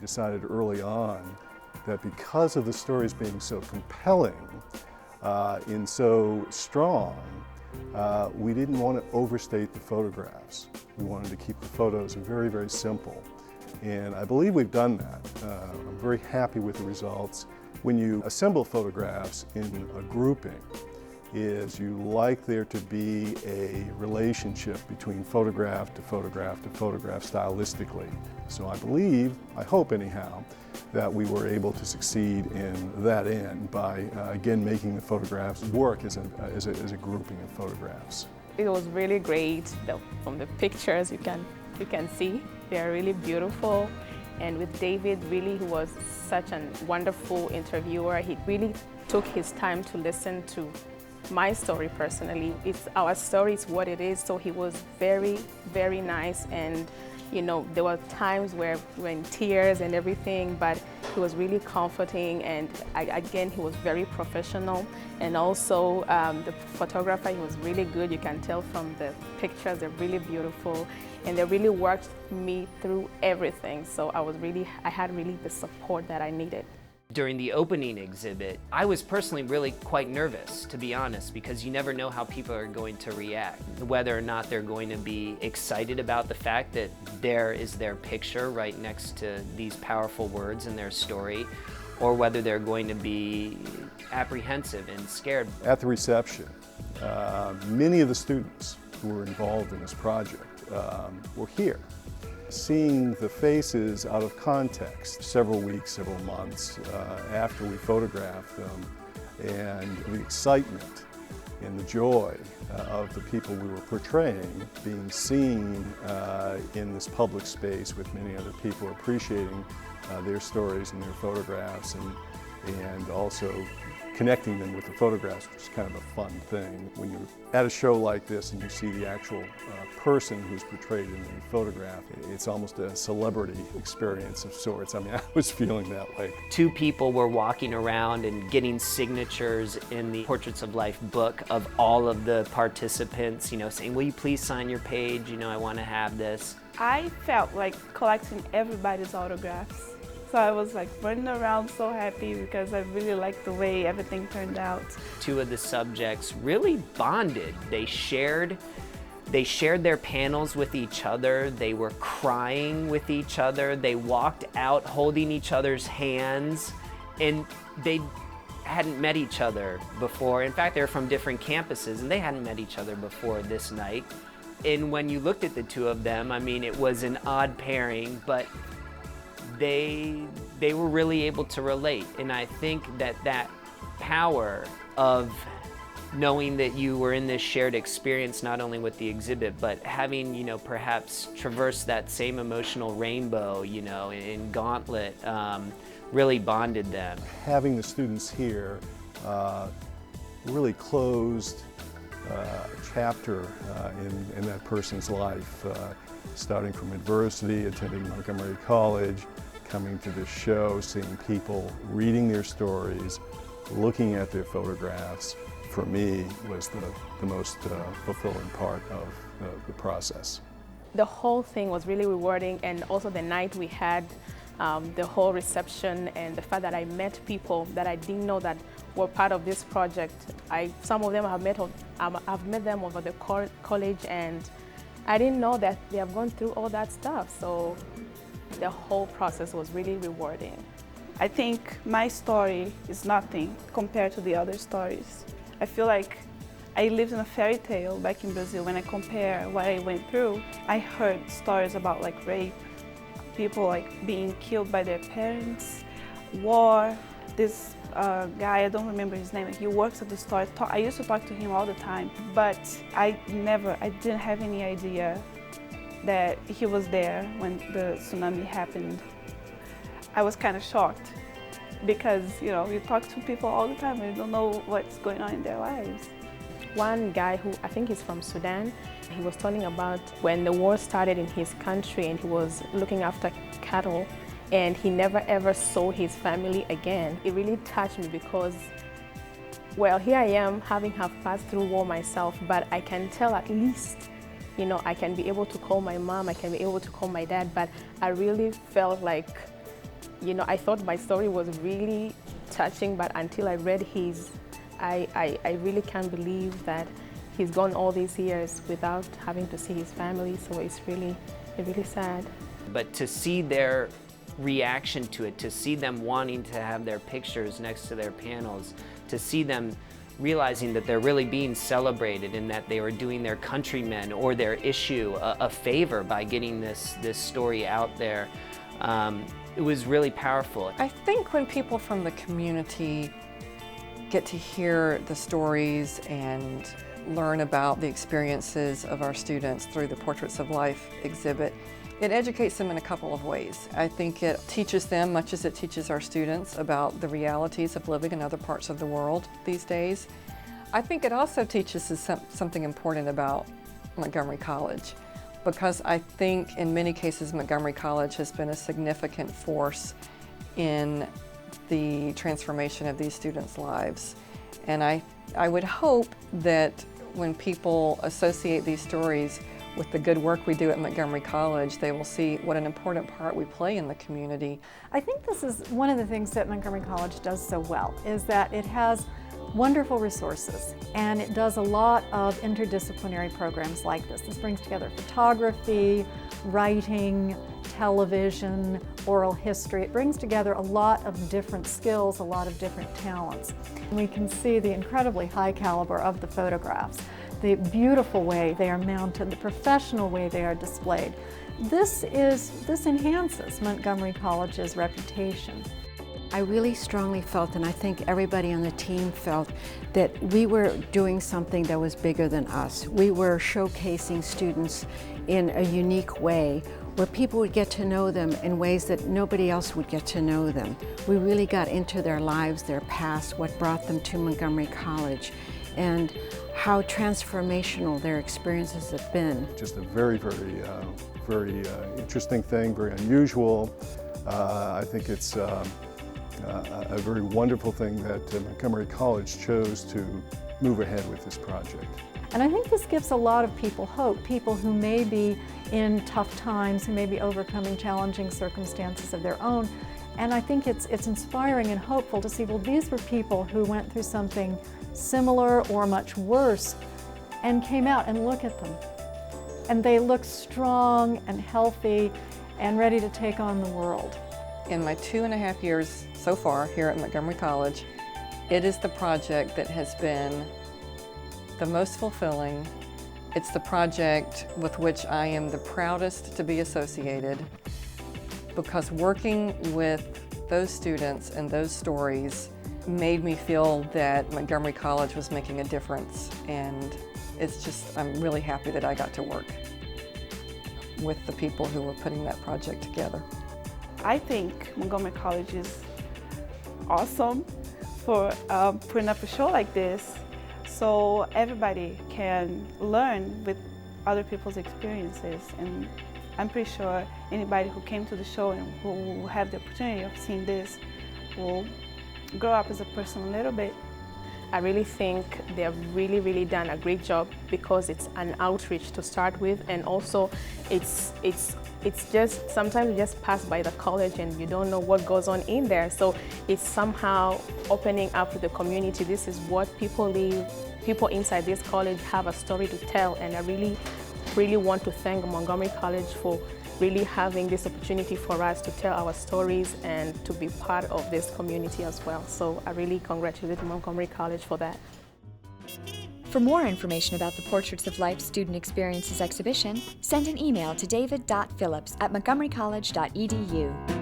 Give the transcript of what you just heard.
decided early on that because of the stories being so compelling and so strong, we didn't want to overstate the photographs. We wanted to keep the photos very, very simple. And I believe we've done that. I'm very happy with the results. When you assemble photographs in a grouping, is you like there to be a relationship between photograph to photograph to photograph stylistically. So I believe, I hope anyhow, that we were able to succeed in that end by, again, making the photographs work as a grouping of photographs. It was really great. From the pictures you can see, they are really beautiful. And with David, really, he was such a wonderful interviewer. He really took his time to listen to my story personally. Our story is what it is, so he was very, very nice. And you know, there were times where we were in tears and everything, but he was really comforting, and again, he was very professional. And also, the photographer, he was really good. You can tell from the pictures, they're really beautiful, and they really worked me through everything. So I had really the support that I needed. During the opening exhibit, I was personally really quite nervous, to be honest, because you never know how people are going to react, whether or not they're going to be excited about the fact that there is their picture right next to these powerful words in their story, or whether they're going to be apprehensive and scared. At the reception, many of the students who were involved in this project were here. Seeing the faces out of context several weeks, several months after we photographed them, and the excitement and the joy of the people we were portraying being seen in this public space with many other people appreciating their stories and their photographs, and also connecting them with the photographs, which is kind of a fun thing. When you're at a show like this and you see the actual person who's portrayed in the photograph, it's almost a celebrity experience of sorts. I mean, I was feeling that way. 2 people were walking around and getting signatures in the Portraits of Life book of all of the participants, you know, saying, will you please sign your page? You know, I want to have this. I felt like collecting everybody's autographs. So I was like running around so happy because I really liked the way everything turned out. 2 of the subjects really bonded. They shared their panels with each other. They were crying with each other. They walked out holding each other's hands, and they hadn't met each other before. In fact, they're from different campuses, and they hadn't met each other before this night. And when you looked at the 2 of them, I mean, it was an odd pairing, but they were really able to relate. And I think that power of knowing that you were in this shared experience, not only with the exhibit, but having, you know, perhaps traversed that same emotional rainbow, you know, in Gauntlet, really bonded them. Having the students here really closed a chapter in that person's life, starting from adversity, attending Montgomery College, coming to this show, seeing people reading their stories, looking at their photographs, for me was the most fulfilling part of the process. The whole thing was really rewarding, and also the night we had, the whole reception, and the fact that I met people that I didn't know that were part of this project. Some of them I've met them over the college, and I didn't know that they have gone through all that stuff. So the whole process was really rewarding. I think my story is nothing compared to the other stories. I feel like I lived in a fairy tale back in Brazil. When I compare what I went through, I heard stories about like rape, people like being killed by their parents, war. This guy, I don't remember his name, he works at the store. I used to talk to him all the time, but I didn't have any idea that he was there when the tsunami happened. I was kind of shocked because, you know, you talk to people all the time and you don't know what's going on in their lives. One guy who, I think he's from Sudan, he was talking about when the war started in his country and he was looking after cattle and he never ever saw his family again. It really touched me because, well, here I am having passed through war myself, but I can tell at least, you know, I can be able to call my mom, I can be able to call my dad, but I really felt like You know, I thought my story was really touching, but until I read his, I really can't believe that he's gone all these years without having to see his family, so it's really sad. But to see their reaction to it, to see them wanting to have their pictures next to their panels, to see them realizing that they're really being celebrated and that they were doing their countrymen or their issue a favor by getting this story out there, it was really powerful. I think when people from the community get to hear the stories and learn about the experiences of our students through the Portraits of Life exhibit, it educates them in a couple of ways. I think it teaches them, much as it teaches our students, about the realities of living in other parts of the world these days. I think it also teaches us something important about Montgomery College, because I think in many cases Montgomery College has been a significant force in the transformation of these students' lives. And I would hope that when people associate these stories with the good work we do at Montgomery College, they will see what an important part we play in the community. I think this is one of the things that Montgomery College does so well, is that it has wonderful resources, and it does a lot of interdisciplinary programs like this. This brings together photography, writing, television, oral history. It brings together a lot of different skills, a lot of different talents. We can see the incredibly high caliber of the photographs, the beautiful way they are mounted, the professional way they are displayed. This enhances Montgomery College's reputation. I really strongly felt, and I think everybody on the team felt, that we were doing something that was bigger than us. We were showcasing students in a unique way where people would get to know them in ways that nobody else would get to know them. We really got into their lives, their past, what brought them to Montgomery College, and how transformational their experiences have been. Just a very interesting thing, very unusual. I think it's a very wonderful thing that Montgomery College chose to move ahead with this project. And I think this gives a lot of people hope, people who may be in tough times, who may be overcoming challenging circumstances of their own. And I think it's inspiring and hopeful to see, well, these were people who went through something similar or much worse and came out, and look at them. And they look strong and healthy and ready to take on the world. In my 2.5 years so far here at Montgomery College, it is the project that has been the most fulfilling. It's the project with which I am the proudest to be associated, because working with those students and those stories made me feel that Montgomery College was making a difference, and I'm really happy that I got to work with the people who were putting that project together. I think Montgomery College is awesome for putting up a show like this, so everybody can learn with other people's experiences. And I'm pretty sure anybody who came to the show and who will have the opportunity of seeing this will grow up as a person a little bit. I really think they have really done a great job, because it's an outreach to start with, and also it's just, sometimes you just pass by the college and you don't know what goes on in there. So it's somehow opening up to the community. This is what people inside this college have a story to tell, and I really want to thank Montgomery College for really having this opportunity for us to tell our stories and to be part of this community as well. So I really congratulate Montgomery College for that. For more information about the Portraits of Life Student Experiences exhibition, send an email to david.phillips@montgomerycollege.edu.